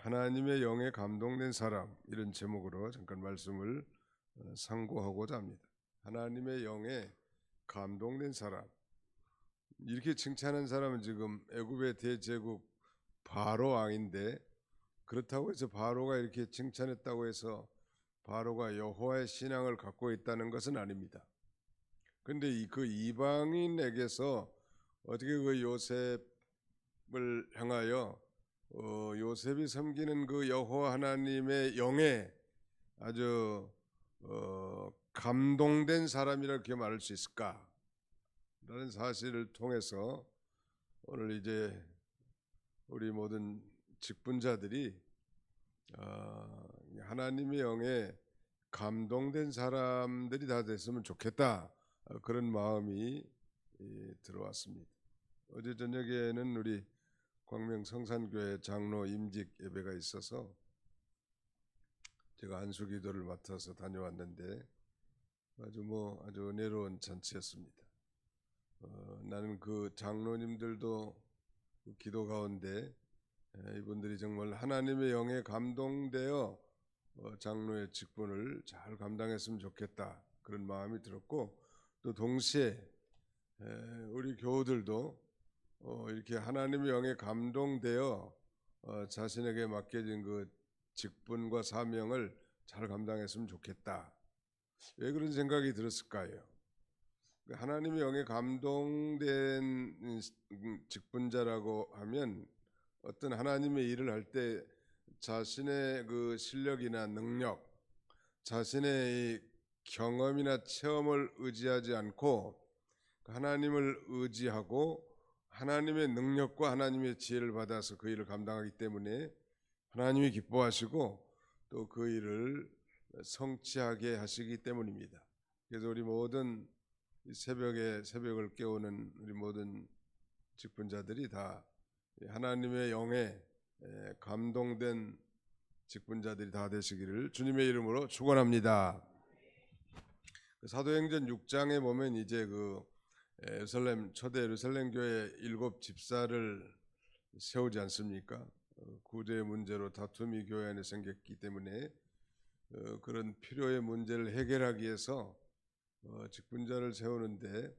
하나님의 영에 감동된 사람, 이런 제목으로 잠깐 말씀을 상고하고자 합니다. 하나님의 영에 감동된 사람, 이렇게 칭찬한 사람은 지금 애굽의 대제국 바로 왕인데, 그렇다고 해서 바로가 이렇게 칭찬했다고 해서 바로가 여호와의 신앙을 갖고 있다는 것은 아닙니다. 그런데 그 이방인에게서 어떻게 그 요셉을 향하여 요셉이 섬기는 그 여호와 하나님의 영에 아주 감동된 사람이라고 말할 수 있을까? 라는 사실을 통해서 오늘 이제 우리 모든 직분자들이 하나님의 영에 감동된 사람들이 다 됐으면 좋겠다, 그런 마음이 들어왔습니다. 어제 저녁에는 우리 광명 성산교회 장로 임직 예배가 있어서 제가 안수기도를 맡아서 다녀왔는데 아주 은혜로운 잔치였습니다. 나는 그 장로님들도 그 기도 가운데 이분들이 정말 하나님의 영에 감동되어 장로의 직분을 잘 감당했으면 좋겠다, 그런 마음이 들었고, 또 동시에 우리 교우들도 이렇게 하나님의 영에 감동되어 자신에게 맡겨진 그 직분과 사명을 잘 감당했으면 좋겠다. 왜 그런 생각이 들었을까요? 하나님의 영에 감동된 직분자라고 하면 어떤 하나님의 일을 할 때 자신의 그 실력이나 능력, 자신의 경험이나 체험을 의지하지 않고 하나님을 의지하고 하나님의 능력과 하나님의 지혜를 받아서 그 일을 감당하기 때문에 하나님이 기뻐하시고 또 그 일을 성취하게 하시기 때문입니다. 그래서 우리 모든 새벽을 깨우는 우리 모든 직분자들이 다 하나님의 영에 감동된 직분자들이 다 되시기를 주님의 이름으로 축원합니다. 사도행전 6장에 보면 이제 그 초대 예루살렘 교회 7 집사를 세우지 않습니까? 구제의 문제로 다툼이 교회 안에 생겼기 때문에 그런 필요의 문제를 해결하기 위해서 직분자를 세우는데,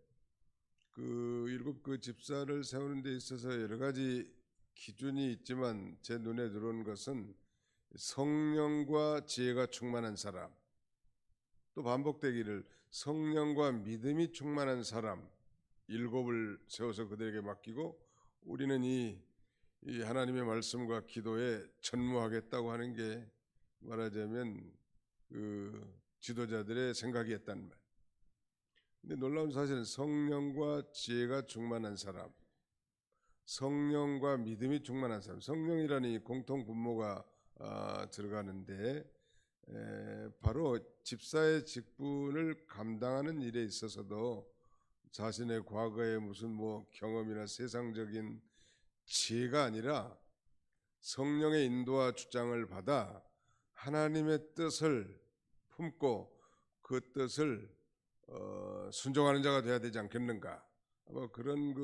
그 7 집사를 세우는 데 있어서 여러 가지 기준이 있지만 제 눈에 들어온 것은 성령과 지혜가 충만한 사람, 또 반복되기를 성령과 믿음이 충만한 사람 7을 세워서 그들에게 맡기고, 우리는 이 하나님의 말씀과 기도에 전무하겠다고 하는 게 말하자면 그 지도자들의 생각이었단 말. 근데 놀라운 사실은 성령과 지혜가 충만한 사람, 성령과 믿음이 충만한 사람, 성령이라는 이 공통 분모가 들어가는데, 바로 집사의 직분을 감당하는 일에 있어서도 자신의 과거의 무슨 경험이나 세상적인 지혜가 아니라 성령의 인도와 주장을 받아 하나님의 뜻을 품고 그 뜻을 순종하는 자가 되어야 되지 않겠는가, 그런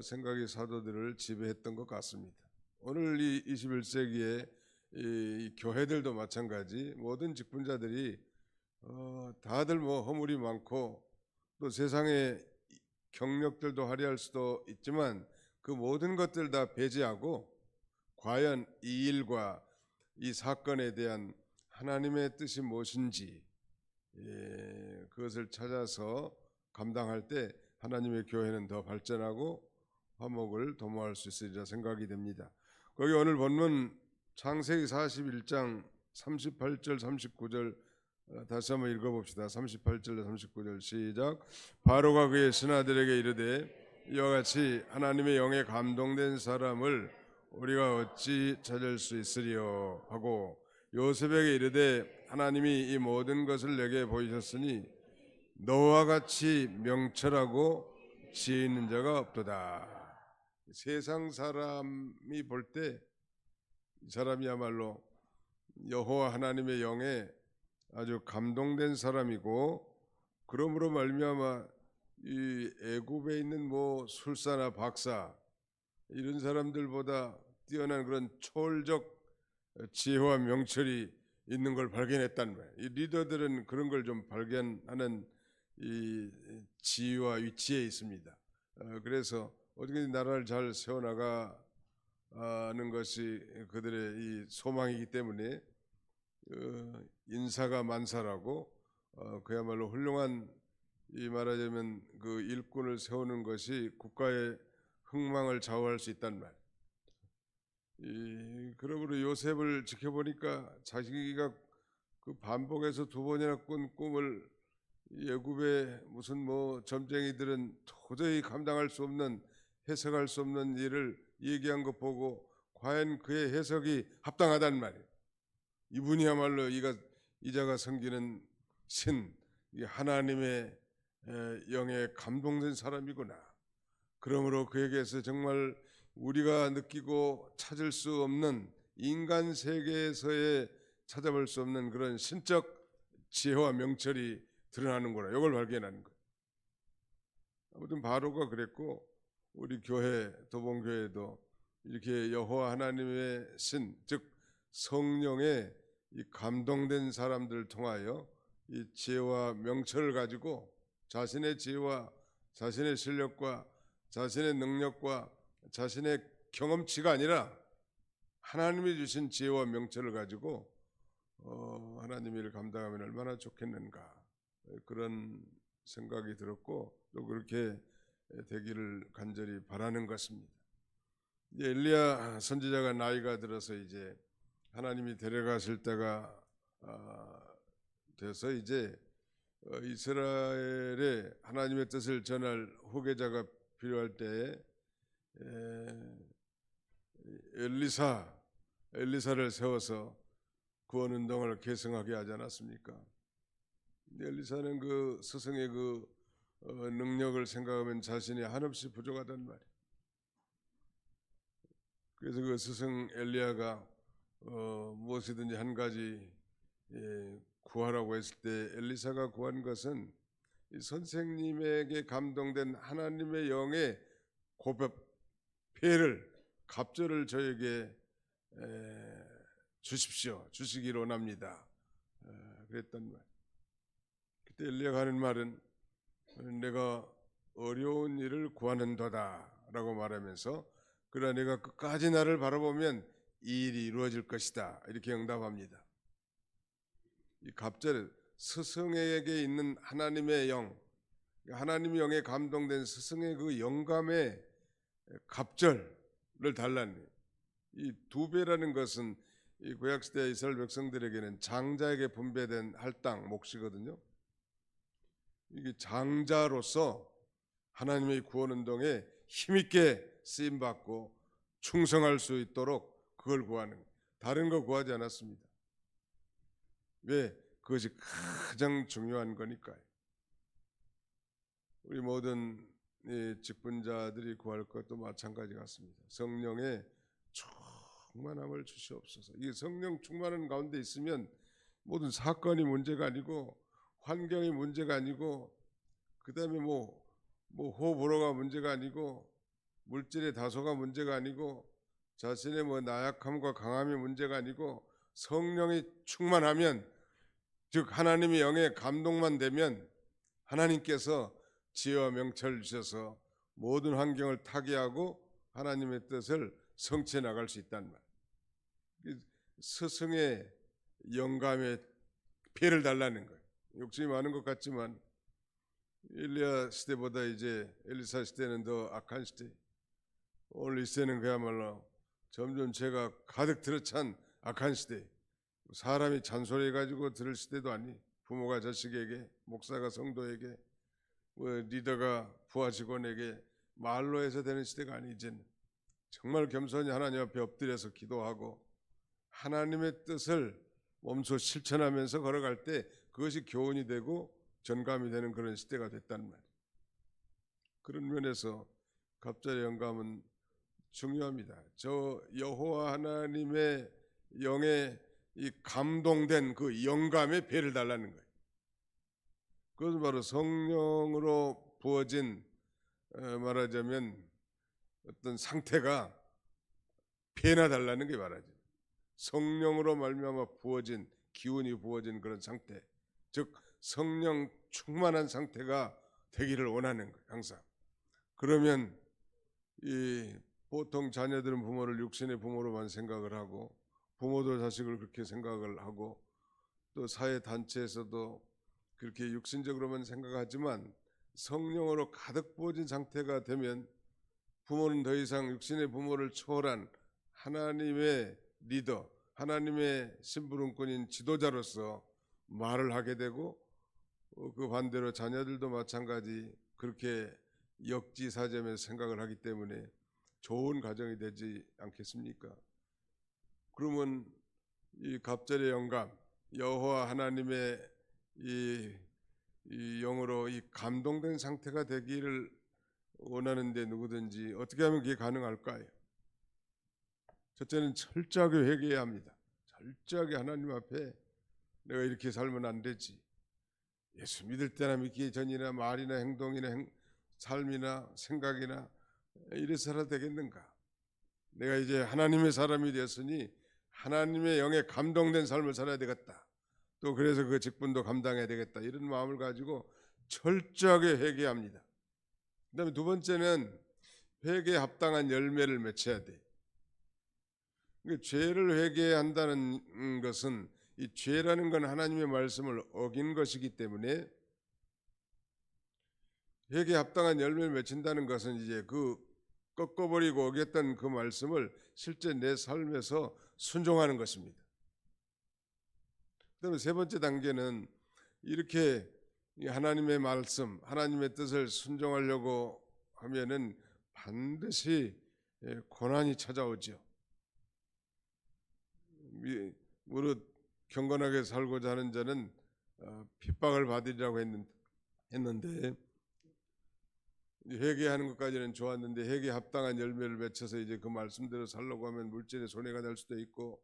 생각이 사도들을 지배했던 것 같습니다. 오늘 이 21세기에 이 교회들도 마찬가지, 모든 직분자들이 다들 허물이 많고 또 세상의 경력들도 화려할 수도 있지만 그 모든 것들 다 배제하고 과연 이 일과 이 사건에 대한 하나님의 뜻이 무엇인지 그것을 찾아서 감당할 때 하나님의 교회는 더 발전하고 화목을 도모할 수 있으리라 생각이 됩니다. 거기 오늘 본문 창세기 41장 38절 39절 다시 한번 읽어봅시다. 38절 39절 시작. 바로가 그의 신하들에게 이르되 이와 같이 하나님의 영에 감동된 사람을 우리가 어찌 찾을 수 있으리요 하고 요셉에게 이르되 하나님이 이 모든 것을 내게 보이셨으니 너와 같이 명철하고 지혜 있는 자가 없도다. 세상 사람이 볼 때 이 사람이야말로 여호와 하나님의 영에 아주 감동된 사람이고, 그러므로 말미암아 이 애굽에 있는 술사나 박사 이런 사람들보다 뛰어난 그런 초월적 지혜와 명철이 있는 걸 발견했단 말이에요. 이 리더들은 그런 걸 좀 발견하는 이 지위와 위치에 있습니다. 그래서 어떻게 나라를 잘 세워나가는 것이 그들의 이 소망이기 때문에 인사가 만사라고 그야말로 훌륭한, 이 말하자면 그 일꾼을 세우는 것이 국가의 흥망을 좌우할 수 있단 말. 그러므로 요셉을 지켜보니까 자기가 그 반복해서 두 번이나 꾼 꿈을 애굽의 무슨 뭐 점쟁이들은 도저히 감당할 수 없는, 해석할 수 없는 일을 얘기한 것 보고 과연 그의 해석이 합당하단 말이에요. 이분이야말로 이자가 섬기는 신, 하나님의 영에 감동된 사람이구나. 그러므로 그에게서 정말 우리가 느끼고 찾을 수 없는, 인간 세계에서의 찾아볼 수 없는 그런 신적 지혜와 명철이 드러나는구나. 이걸 발견하는 거예요. 아무튼 바로가 그랬고 우리 교회, 도봉교회도 이렇게 여호와 하나님의 신, 즉 성령의 이 감동된 사람들을 통하여 이 지혜와 명철을 가지고 자신의 지혜와 자신의 실력과 자신의 능력과 자신의 경험치가 아니라 하나님이 주신 지혜와 명철을 가지고 하나님의 일을 감당하면 얼마나 좋겠는가, 그런 생각이 들었고 또 그렇게 되기를 간절히 바라는 것입니다. 엘리야 선지자가 나이가 들어서 이제 하나님이 데려가실 때가 돼서 이제 이스라엘에 하나님의 뜻을 전할 후계자가 필요할 때에 엘리사를 세워서 구원운동을 계승하게 하지 않았습니까? 엘리사는 그 스승의 그 능력을 생각하면 자신이 한없이 부족하단 말이에요. 그래서 그 스승 엘리야가 무엇이든지 한 가지 구하라고 했을 때 엘리사가 구한 것은 이 선생님에게 감동된 하나님의 영의 고백, 폐를, 갑절을 저에게 주십시오, 주시기를 원합니다. 그랬단 말이에요. 그때 엘리야가 하는 말은 내가 어려운 일을 구하는도다 라고 말하면서, 그러나 내가 끝까지 나를 바라보면 이 일이 이루어질 것이다, 이렇게 응답합니다. 이 갑절, 스승에게 있는 하나님의 영, 하나님의 영에 감동된 스승의 그 영감의 갑절을 달라는, 이 두 배라는 것은 이 구약시대 이스라엘 백성들에게는 장자에게 분배된 할당, 몫이거든요. 이게 장자로서 하나님의 구원운동에 힘있게 쓰임받고 충성할 수 있도록 그걸 구하는 거예요. 다른 거 구하지 않았습니다. 왜? 그것이 가장 중요한 거니까요. 우리 모든 직분자들이 구할 것도 마찬가지 같습니다. 성령의 충만함을 주시옵소서. 이 성령 충만한 가운데 있으면 모든 사건이 문제가 아니고, 환경이 문제가 아니고, 그 다음에 뭐 호불호가 문제가 아니고, 물질의 다소가 문제가 아니고, 자신의 뭐 나약함과 강함이 문제가 아니고, 성령이 충만하면, 즉 하나님의 영의 감동만 되면 하나님께서 지혜와 명철을 주셔서 모든 환경을 타개하고 하나님의 뜻을 성취해 나갈 수 있단 말이에요. 스승의 영감에 폐를 달라는 거예요. 욕심이 많은 것 같지만 엘리야 시대보다 이제 엘리사 시대는 더 악한 시대, 오늘 이 시대는 그야말로 점점 죄가 가득 들어찬 악한 시대, 사람이 잔소리해가지고 들을 시대도 아니, 부모가 자식에게, 목사가 성도에게, 리더가 부하 직원에게 말로 해서 되는 시대가 아니, 이제는 정말 겸손히 하나님 앞에 엎드려서 기도하고 하나님의 뜻을 몸소 실천하면서 걸어갈 때 그것이 교훈이 되고 전감이 되는 그런 시대가 됐단 말이에요. 그런 면에서 갑절의 영감은 중요합니다. 저 여호와 하나님의 영에 이 감동된 그 영감의 배를 달라는 거예요. 그것은 바로 성령으로 부어진, 말하자면 어떤 상태가 배나 달라는 게 말하죠. 성령으로 말미암아 부어진 기운이 부어진 그런 상태, 즉 성령 충만한 상태가 되기를 원하는 거예요. 항상. 그러면 이 보통 자녀들은 부모를 육신의 부모로만 생각을 하고 부모도 자식을 그렇게 생각을 하고 또 사회 단체에서도 그렇게 육신적으로만 생각하지만 성령으로 가득 부어진 상태가 되면 부모는 더 이상 육신의 부모를 초월한 하나님의 리더, 하나님의 심부름꾼인 지도자로서 말을 하게 되고 그 반대로 자녀들도 마찬가지 그렇게 역지사지하면서 생각을 하기 때문에 좋은 가정이 되지 않겠습니까? 그러면 이 갑절의 영감, 여호와 하나님의 이 영으로 이 감동된 상태가 되기를 원하는데 누구든지 어떻게 하면 그게 가능할까요? 첫째는 철저하게 회개해야 합니다. 철저하게 하나님 앞에 내가 이렇게 살면 안 되지. 예수 믿을 때나 믿기 전이나 말이나 행동이나 삶이나 생각이나 이래서라 되겠는가? 내가 이제 하나님의 사람이 되었으니 하나님의 영에 감동된 삶을 살아야 되겠다. 또 그래서 그 직분도 감당해야 되겠다. 이런 마음을 가지고 철저하게 회개합니다. 그다음에 두 번째는 회개에 합당한 열매를 맺혀야 돼. 그러니까 죄를 회개한다는 것은 이 죄라는 건 하나님의 말씀을 어긴 것이기 때문에 회개에 합당한 열매를 맺힌다는 것은 이제 그 꺾어버리고 어겼던 그 말씀을 실제 내 삶에서 순종하는 것입니다. 그다음에 세 번째 단계는 이렇게 하나님의 말씀, 하나님의 뜻을 순종하려고 하면은 반드시 고난이 찾아오죠. 무릇 경건하게 살고자 하는 자는 핍박을 받으리라고 했는데 회개하는 것까지는 좋았는데 회개에 합당한 열매를 맺혀서 이제 그 말씀대로 살려고 하면 물질에 손해가 될 수도 있고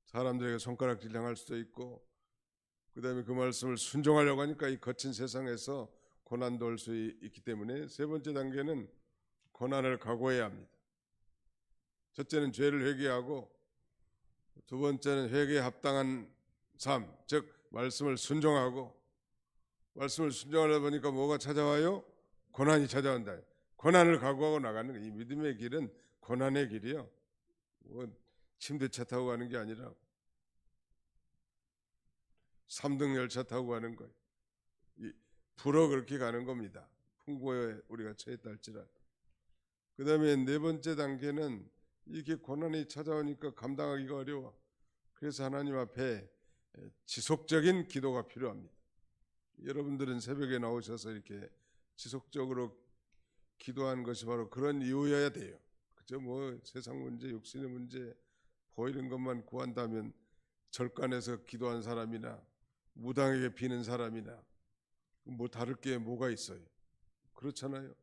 사람들에게 손가락질 당할 수도 있고 그다음에 그 말씀을 순종하려고 하니까 이 거친 세상에서 고난도 올 수 있기 때문에 세 번째 단계는 고난을 각오해야 합니다. 첫째는 죄를 회개하고 두 번째는 회개에 합당한 삶, 즉 말씀을 순종하고 말씀을 순종하다 보니까 뭐가 찾아와요? 고난이 찾아온다. 고난을 각오하고 나가는 거예요. 이 믿음의 길은 고난의 길이요. 뭐 침대차 타고 가는 게 아니라 3등 열차 타고 가는 거예요. 불어 그렇게 가는 겁니다. 풍부에 우리가 처했다 할지라도. 그 다음에 네 번째 단계는 이렇게 고난이 찾아오니까 감당하기가 어려워. 그래서 하나님 앞에 지속적인 기도가 필요합니다. 여러분들은 새벽에 나오셔서 이렇게 지속적으로 기도하는 것이 바로 그런 이유여야 돼요. 그저 뭐 세상 문제, 육신의 문제 보이는 것만 구한다면 절간에서 기도한 사람이나 무당에게 비는 사람이나 뭐 다를 게 뭐가 있어요? 그렇잖아요.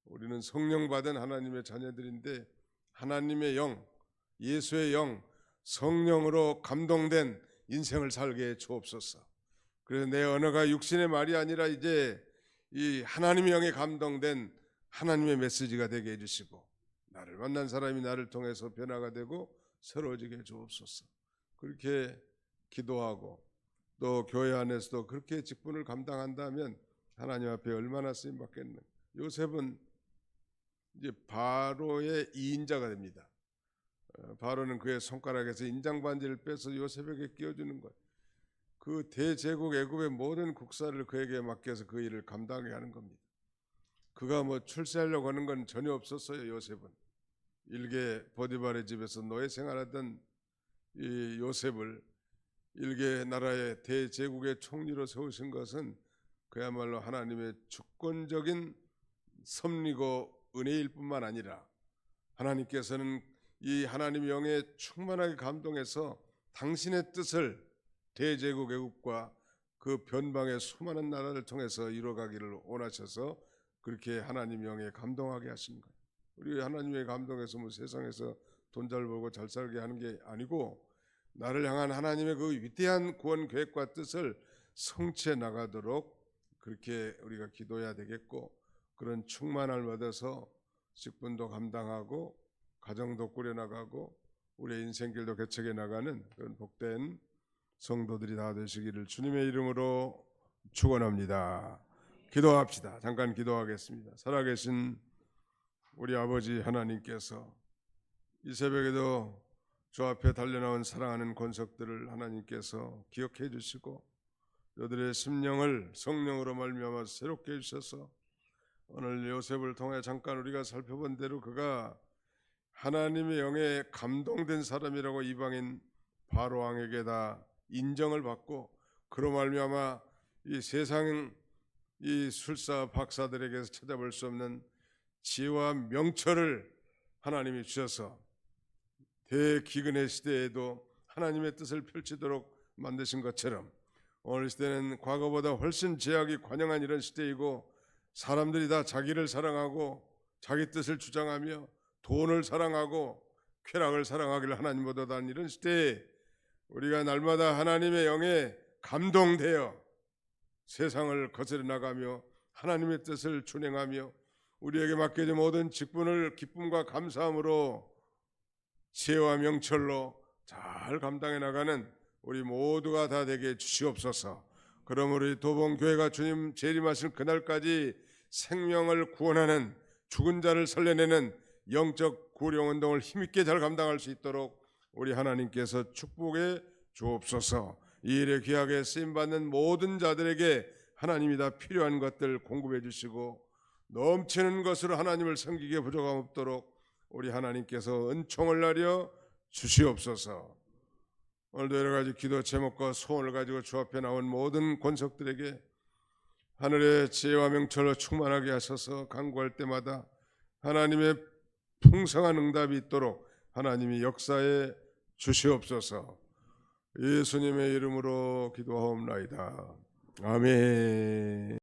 우리는 성령 받은 하나님의 자녀들인데 하나님의 영, 예수의 영, 성령으로 감동된 인생을 살게 해 주옵소서. 그래서 내 언어가 육신의 말이 아니라 이제 이 하나님의 영에 감동된 하나님의 메시지가 되게 해주시고 나를 만난 사람이 나를 통해서 변화가 되고 새로워지게 해 주옵소서. 그렇게 기도하고 또 교회 안에서도 그렇게 직분을 감당한다면 하나님 앞에 얼마나 쓰임 받겠는. 요셉은 이제 바로의 2인자가 됩니다. 바로는 그의 손가락에서 인장 반지를 빼서 요셉에게 끼워주는 거예요. 그 대제국 애굽의 모든 국사를 그에게 맡겨서 그 일을 감당하게 하는 겁니다. 그가 뭐 출세하려고 하는 건 전혀 없었어요. 요셉은 일개 보디발의 집에서 노예 생활하던 이 요셉을 일개 나라의 대제국의 총리로 세우신 것은 그야말로 하나님의 주권적인 섭리고 은혜일 뿐만 아니라 하나님께서는 이 하나님의 영에 충만하게 감동해서 당신의 뜻을 대제국 애국과 그 변방의 수많은 나라를 통해서 이루어가기를 원하셔서 그렇게 하나님의 영에 감동하게 하신 거예요. 우리 하나님의 감동해서 뭐 세상에서 돈 잘 벌고 잘 살게 하는 게 아니고 나를 향한 하나님의 그 위대한 구원 계획과 뜻을 성취해 나가도록 그렇게 우리가 기도해야 되겠고 그런 충만함을 받아서 직분도 감당하고 가정도 꾸려나가고 우리의 인생길도 개척해 나가는 그런 복된 성도들이 다 되시기를 주님의 이름으로 축원합니다. 기도합시다. 잠깐 기도하겠습니다. 살아계신 우리 아버지 하나님께서 이 새벽에도 주 앞에 달려나온 사랑하는 권속들을 하나님께서 기억해 주시고 저들의 심령을 성령으로 말미암아 새롭게 해주셔서 오늘 요셉을 통해 잠깐 우리가 살펴본 대로 그가 하나님의 영에 감동된 사람이라고 이방인 바로 왕에게 다 인정을 받고 그로 말미암아 이 세상 이 술사 박사들에게서 찾아볼 수 없는 지혜와 명철을 하나님이 주셔서 대기근의 시대에도 하나님의 뜻을 펼치도록 만드신 것처럼 오늘 시대는 과거보다 훨씬 제약이 관영한 이런 시대이고 사람들이 다 자기를 사랑하고 자기 뜻을 주장하며 돈을 사랑하고 쾌락을 사랑하기를 하나님보다 다른 이런 시대에 우리가 날마다 하나님의 영에 감동되어 세상을 거스려 나가며 하나님의 뜻을 준행하며 우리에게 맡겨진 모든 직분을 기쁨과 감사함으로 지혜와 명철로 잘 감당해 나가는 우리 모두가 다 되게 주시옵소서. 그럼 우리 도봉교회가 주님 재림하실 그날까지 생명을 구원하는 죽은 자를 살려내는 영적 구령운동을 힘있게 잘 감당할 수 있도록 우리 하나님께서 축복해 주옵소서. 이 일에 귀하게 쓰임받는 모든 자들에게 하나님이 다 필요한 것들 공급해 주시고 넘치는 것으로 하나님을 섬기기에 부족함 없도록 우리 하나님께서 은총을 나려 주시옵소서. 오늘도 여러 가지 기도 제목과 소원을 가지고 주 앞에 나온 모든 권속들에게 하늘의 지혜와 명철로 충만하게 하셔서 간구할 때마다 하나님의 풍성한 응답이 있도록 하나님이 역사해 주시옵소서. 예수님의 이름으로 기도하옵나이다. 아멘.